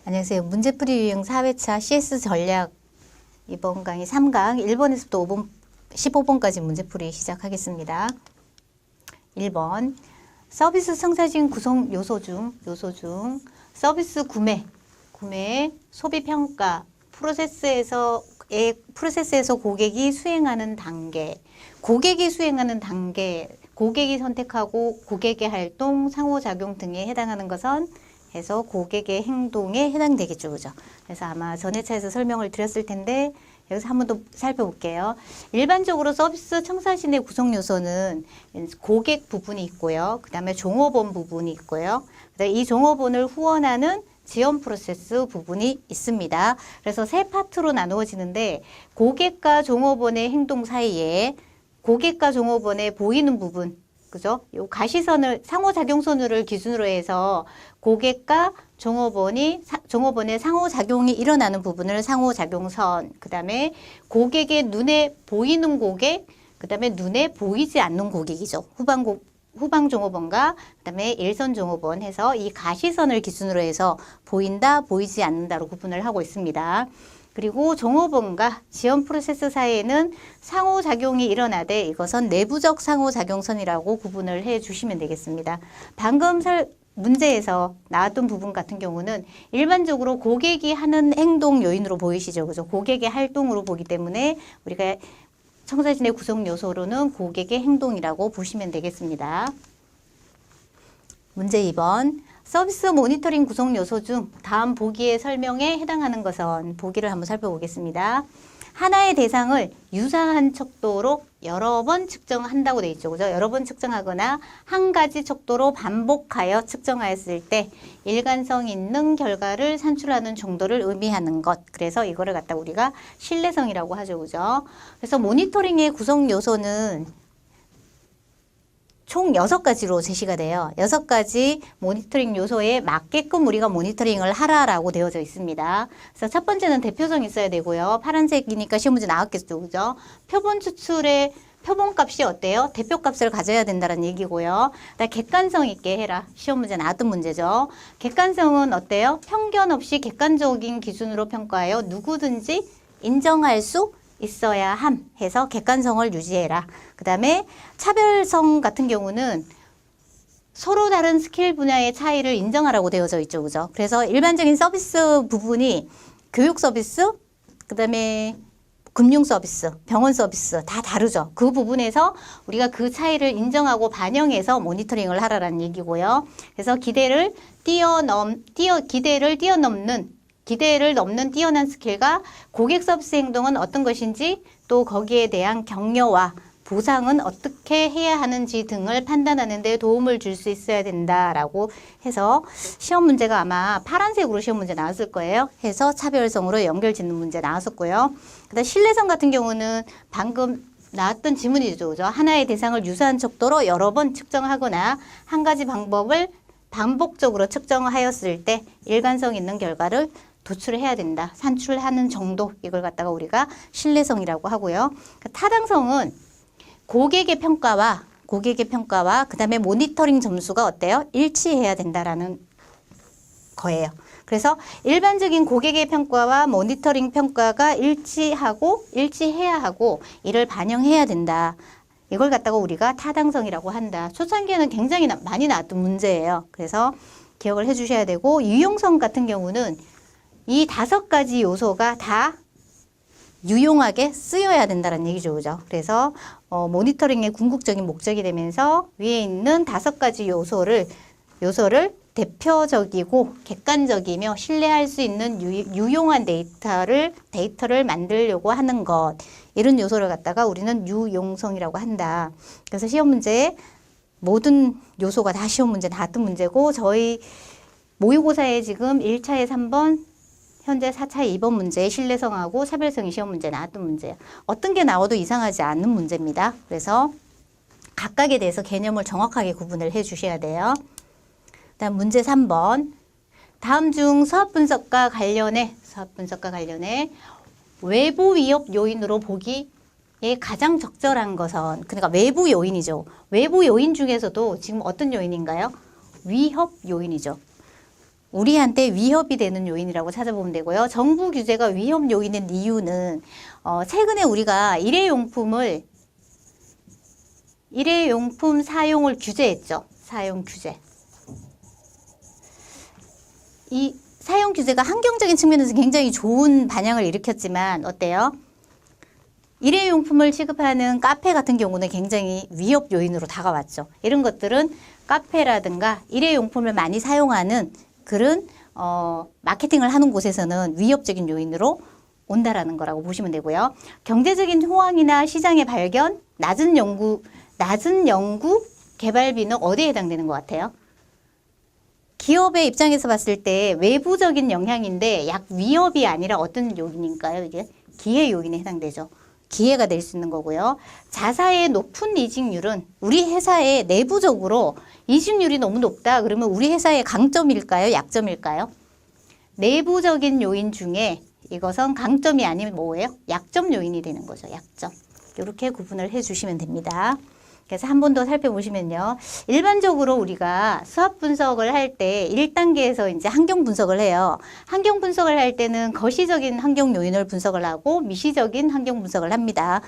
안녕하세요. 문제풀이 유형 4회차 CS 전략 이번 강의 3강 1번에서부터 5번, 15번까지 문제풀이 시작하겠습니다. 1번 서비스 청사진 구성 요소 중 서비스 구매, 소비 평가, 프로세스에서 고객이 수행하는 단계, 고객이 선택하고 고객의 활동, 상호작용 등에 해당하는 것은 해서 고객의 행동에 해당되겠죠. 그죠? 그래서 아마 전회차에서 설명을 드렸을 텐데 여기서 한 번 더 살펴볼게요. 일반적으로 서비스 청사진의 구성 요소는 고객 부분이 있고요. 그 다음에 종업원 부분이 있고요. 그다음에 이 종업원을 후원하는 지원 프로세스 부분이 있습니다. 그래서 세 파트로 나누어지는데 고객과 종업원의 행동 사이에 고객과 종업원의 보이는 부분, 그죠? 요 가시선을, 상호작용선을 기준으로 해서 고객과 종업원의 상호작용이 일어나는 부분을 상호작용선, 그 다음에 고객의 눈에 보이는 고객, 그 다음에 눈에 보이지 않는 고객이죠. 후방 종업원과 그 다음에 일선 종업원 해서 이 가시선을 기준으로 해서 보인다, 보이지 않는다로 구분을 하고 있습니다. 그리고 종업원과 지원 프로세스 사이에는 상호작용이 일어나되 이것은 내부적 상호작용선이라고 구분을 해 주시면 되겠습니다. 방금 문제에서 나왔던 부분 같은 경우는 일반적으로 고객이 하는 행동 요인으로 보이시죠. 그죠? 고객의 활동으로 보기 때문에 우리가 청사진의 구성 요소로는 고객의 행동이라고 보시면 되겠습니다. 문제 2번. 서비스 모니터링 구성 요소 중 다음 보기의 설명에 해당하는 것은 보기를 한번 살펴보겠습니다. 하나의 대상을 유사한 척도로 여러 번 측정한다고 되어 있죠. 그죠? 여러 번 측정하거나 한 가지 척도로 반복하여 측정하였을 때 일관성 있는 결과를 산출하는 정도를 의미하는 것. 그래서 이거를 갖다 우리가 신뢰성이라고 하죠. 그죠? 그래서 모니터링의 구성 요소는 총 6가지로 제시가 돼요. 6가지 모니터링 요소에 맞게끔 우리가 모니터링을 하라라고 되어져 있습니다. 그래서 첫 번째는 대표성이 있어야 되고요. 파란색이니까 시험 문제 나왔겠죠. 그죠? 표본 추출의 표본값이 어때요? 대표값을 가져야 된다는 얘기고요. 그다음에 객관성 있게 해라. 시험 문제 나왔던 문제죠. 객관성은 어때요? 편견 없이 객관적인 기준으로 평가하여 누구든지 인정할 수 있어야 함 해서 객관성을 유지해라. 그 다음에 차별성 같은 경우는 서로 다른 스킬 분야의 차이를 인정하라고 되어져 있죠. 그죠? 그래서 일반적인 서비스 부분이 교육 서비스, 그 다음에 금융 서비스, 병원 서비스 다 다르죠. 그 부분에서 우리가 그 차이를 인정하고 반영해서 모니터링을 하라는 얘기고요. 그래서 기대를 넘는 뛰어난 스킬과 고객 서비스 행동은 어떤 것인지 또 거기에 대한 격려와 보상은 어떻게 해야 하는지 등을 판단하는 데 도움을 줄 수 있어야 된다라고 해서 시험 문제가 아마 파란색으로 시험 문제 나왔을 거예요. 해서 차별성으로 연결짓는 문제 나왔었고요. 그다음 신뢰성 같은 경우는 방금 나왔던 지문이죠. 그죠? 하나의 대상을 유사한 척도로 여러 번 측정하거나 한 가지 방법을 반복적으로 측정하였을 때 일관성 있는 결과를 도출을 해야 된다. 산출하는 정도 이걸 갖다가 우리가 신뢰성이라고 하고요. 타당성은 고객의 평가와 그 다음에 모니터링 점수가 어때요? 일치해야 된다라는 거예요. 그래서 일반적인 고객의 평가와 모니터링 평가가 일치해야 하고 이를 반영해야 된다. 이걸 갖다가 우리가 타당성이라고 한다. 초창기에는 굉장히 많이 나왔던 문제예요. 그래서 기억을 해 주셔야 되고 유용성 같은 경우는 이 5가지 요소가 다 유용하게 쓰여야 된다는 얘기죠. 그죠? 그래서 모니터링의 궁극적인 목적이 되면서 위에 있는 5가지 요소를 대표적이고 객관적이며 신뢰할 수 있는 유용한 데이터를 만들려고 하는 것. 이런 요소를 갖다가 우리는 유용성이라고 한다. 그래서 시험 문제에 모든 요소가 다 시험 문제 나왔던 문제고 저희 모의고사에 지금 1차에 3번 현재 4차 2번 문제의 신뢰성하고 차별성이 시험 문제 나왔던 문제예요. 어떤 게 나와도 이상하지 않는 문제입니다. 그래서 각각에 대해서 개념을 정확하게 구분을 해 주셔야 돼요. 다음 문제 3번. 다음 중 수학 분석과 관련해 외부 위협 요인으로 보기에 가장 적절한 것은 그러니까 외부 요인이죠. 외부 요인 중에서도 지금 어떤 요인인가요? 위협 요인이죠. 우리한테 위협이 되는 요인이라고 찾아보면 되고요. 정부 규제가 위협 요인인 이유는 최근에 우리가 일회용품 사용을 규제했죠. 사용 규제. 이 사용 규제가 환경적인 측면에서 굉장히 좋은 반향을 일으켰지만 어때요? 일회용품을 취급하는 카페 같은 경우는 굉장히 위협 요인으로 다가왔죠. 이런 것들은 카페라든가 일회용품을 많이 사용하는 그런 마케팅을 하는 곳에서는 위협적인 요인으로 온다라는 거라고 보시면 되고요. 경제적인 호황이나 시장의 발견, 낮은 연구 개발비는 어디에 해당되는 것 같아요? 기업의 입장에서 봤을 때 외부적인 영향인데 약 위협이 아니라 어떤 요인일까요? 이게 기회 요인에 해당되죠. 기회가 될 수 있는 거고요. 자사의 높은 이직률은 우리 회사의 내부적으로 이직률이 너무 높다. 그러면 우리 회사의 강점일까요? 약점일까요? 내부적인 요인 중에 이것은 강점이 아니면 뭐예요? 약점 요인이 되는 거죠. 약점. 이렇게 구분을 해주시면 됩니다. 그래서 한 번 더 살펴보시면요. 일반적으로 우리가 수학 분석을 할 때 1단계에서 이제 환경 분석을 해요. 환경 분석을 할 때는 거시적인 환경 요인을 분석을 하고 미시적인 환경 분석을 합니다.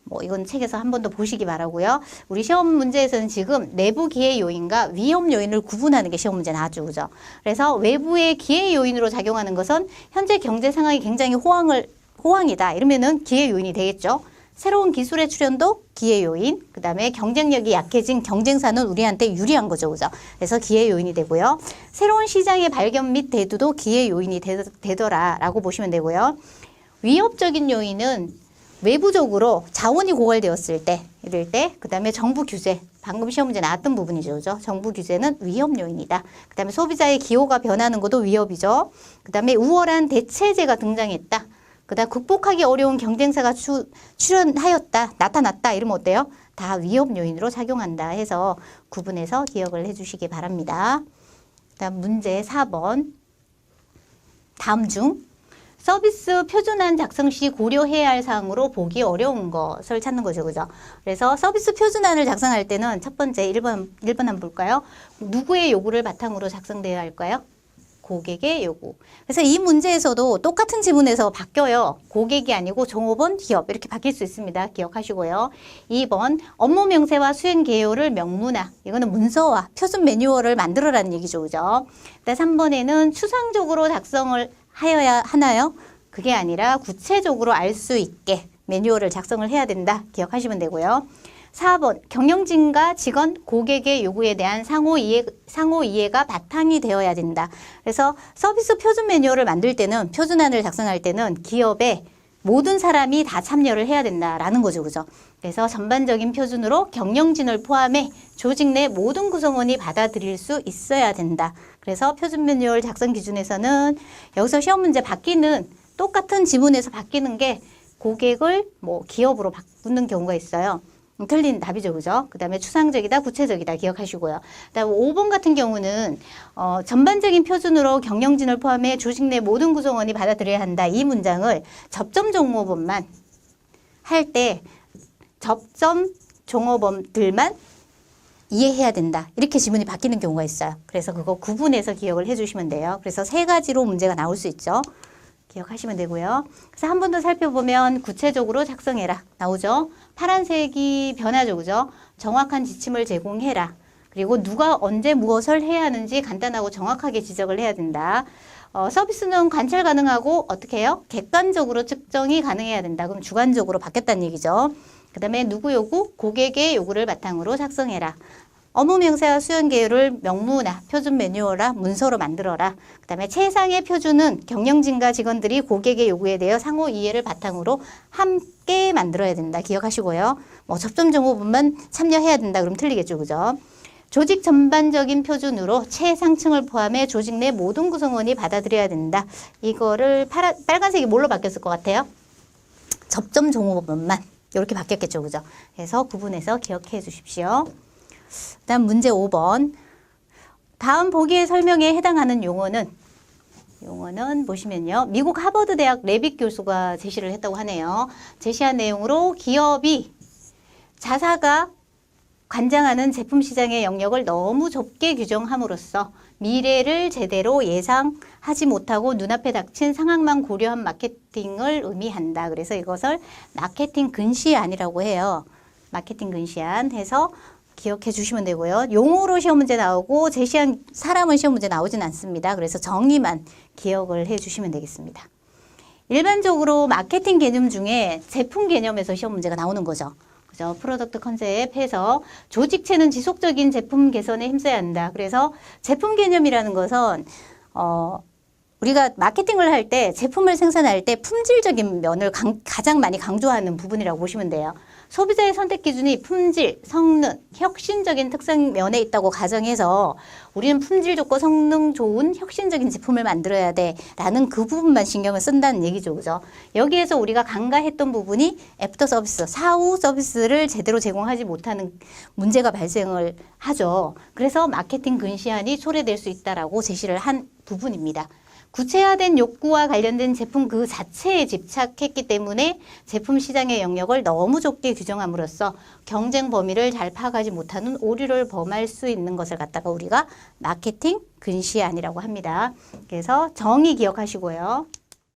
뭐 이건 책에서 한 번 더 보시기 바라고요. 우리 시험 문제에서는 지금 내부 기회 요인과 위험 요인을 구분하는 게 시험 문제 나왔죠. 그죠? 그래서 외부의 기회 요인으로 작용하는 것은 현재 경제 상황이 굉장히 호황이다. 이러면은 기회 요인이 되겠죠. 새로운 기술의 출현도 기회 요인, 그 다음에 경쟁력이 약해진 경쟁사는 우리한테 유리한 거죠. 그죠? 그래서 기회 요인이 되고요. 새로운 시장의 발견 및 대두도 기회 요인이 되더라라고 보시면 되고요. 위협적인 요인은 외부적으로 자원이 고갈되었을 때, 이럴 때, 그 다음에 정부 규제, 방금 시험 문제 나왔던 부분이죠. 그죠? 정부 규제는 위협 요인이다. 그 다음에 소비자의 기호가 변하는 것도 위협이죠. 그 다음에 우월한 대체제가 등장했다. 그 다음 극복하기 어려운 경쟁사가 나타났다. 이러면 어때요? 다 위협 요인으로 작용한다 해서 구분해서 기억을 해주시기 바랍니다. 그 다음 문제 4번. 다음 중 서비스 표준안 작성 시 고려해야 할 사항으로 보기 어려운 것을 찾는 거죠. 그죠? 그래서 서비스 표준안을 작성할 때는 첫 번째 1번 한번 볼까요? 누구의 요구를 바탕으로 작성되어야 할까요? 고객의 요구. 그래서 이 문제에서도 똑같은 지문에서 바뀌어요. 고객이 아니고 종업원, 기업 이렇게 바뀔 수 있습니다. 기억하시고요. 2번 업무 명세와 수행 개요를 명문화. 이거는 문서와 표준 매뉴얼을 만들어라는 얘기죠. 그죠? 3번에는 추상적으로 작성을 하여야 하나요? 그게 아니라 구체적으로 알 수 있게 매뉴얼을 작성을 해야 된다. 기억하시면 되고요. 4번 경영진과 직원, 고객의 요구에 대한 상호 이해가 바탕이 되어야 된다. 그래서 서비스 표준 매뉴얼을 만들 때는 표준안을 작성할 때는 기업의 모든 사람이 다 참여를 해야 된다라는 거죠. 그죠? 그래서 전반적인 표준으로 경영진을 포함해 조직 내 모든 구성원이 받아들일 수 있어야 된다. 그래서 표준 매뉴얼 작성 기준에서는 여기서 시험 문제 바뀌는 똑같은 지문에서 바뀌는 게 고객을 기업으로 바꾸는 경우가 있어요. 틀린 답이죠. 그죠? 그 다음에 추상적이다, 구체적이다 기억하시고요. 그 다음에 5번 같은 경우는 전반적인 표준으로 경영진을 포함해 조직 내 모든 구성원이 받아들여야 한다. 이 문장을 접점 종업원만 할 때 접점 종업원들만 이해해야 된다. 이렇게 지문이 바뀌는 경우가 있어요. 그래서 그거 구분해서 기억을 해주시면 돼요. 그래서 3가지로 문제가 나올 수 있죠. 기억하시면 되고요. 그래서 한 번 더 살펴보면 구체적으로 작성해라. 나오죠? 파란색이 변하죠. 그죠? 정확한 지침을 제공해라. 그리고 누가 언제 무엇을 해야 하는지 간단하고 정확하게 지적을 해야 된다. 서비스는 관찰 가능하고 어떻게 해요? 객관적으로 측정이 가능해야 된다. 그럼 주관적으로 바뀌었다는 얘기죠. 그 다음에 누구 요구? 고객의 요구를 바탕으로 작성해라. 업무 명세와 수행 개요를 명문화, 표준 매뉴얼화, 문서로 만들어라. 그 다음에 최상의 표준은 경영진과 직원들이 고객의 요구에 대해 상호 이해를 바탕으로 함께 만들어야 된다. 기억하시고요. 접점 종업원만 참여해야 된다. 그럼 틀리겠죠. 그죠? 조직 전반적인 표준으로 최상층을 포함해 조직 내 모든 구성원이 받아들여야 된다. 이거를 빨간색이 뭘로 바뀌었을 것 같아요? 접점 종업원만. 이렇게 바뀌었겠죠. 그죠? 그래서 구분해서 기억해 주십시오. 다음 문제 5번. 다음 보기의 설명에 해당하는 용어는 보시면요. 미국 하버드 대학 레빗 교수가 제시를 했다고 하네요. 제시한 내용으로 기업이 자사가 관장하는 제품 시장의 영역을 너무 좁게 규정함으로써 미래를 제대로 예상하지 못하고 눈앞에 닥친 상황만 고려한 마케팅을 의미한다. 그래서 이것을 마케팅 근시안이라고 해요. 마케팅 근시안 해서 기억해 주시면 되고요. 용어로 시험 문제 나오고 제시한 사람은 시험 문제 나오진 않습니다. 그래서 정의만 기억을 해 주시면 되겠습니다. 일반적으로 마케팅 개념 중에 제품 개념에서 시험 문제가 나오는 거죠. 그죠? 프로덕트 컨셉 해서 조직체는 지속적인 제품 개선에 힘써야 한다. 그래서 제품 개념이라는 것은 우리가 마케팅을 할 때 제품을 생산할 때 품질적인 면을 가장 많이 강조하는 부분이라고 보시면 돼요. 소비자의 선택 기준이 품질, 성능, 혁신적인 특성 면에 있다고 가정해서 우리는 품질 좋고 성능 좋은 혁신적인 제품을 만들어야 돼 라는 그 부분만 신경을 쓴다는 얘기죠. 그죠? 여기에서 우리가 간과했던 부분이 애프터 서비스, 사후 서비스를 제대로 제공하지 못하는 문제가 발생을 하죠. 그래서 마케팅 근시안이 초래될 수 있다라고 제시를 한 부분입니다. 구체화된 욕구와 관련된 제품 그 자체에 집착했기 때문에 제품 시장의 영역을 너무 좁게 규정함으로써 경쟁 범위를 잘 파악하지 못하는 오류를 범할 수 있는 것을 갖다가 우리가 마케팅 근시안이라고 합니다. 그래서 정의 기억하시고요.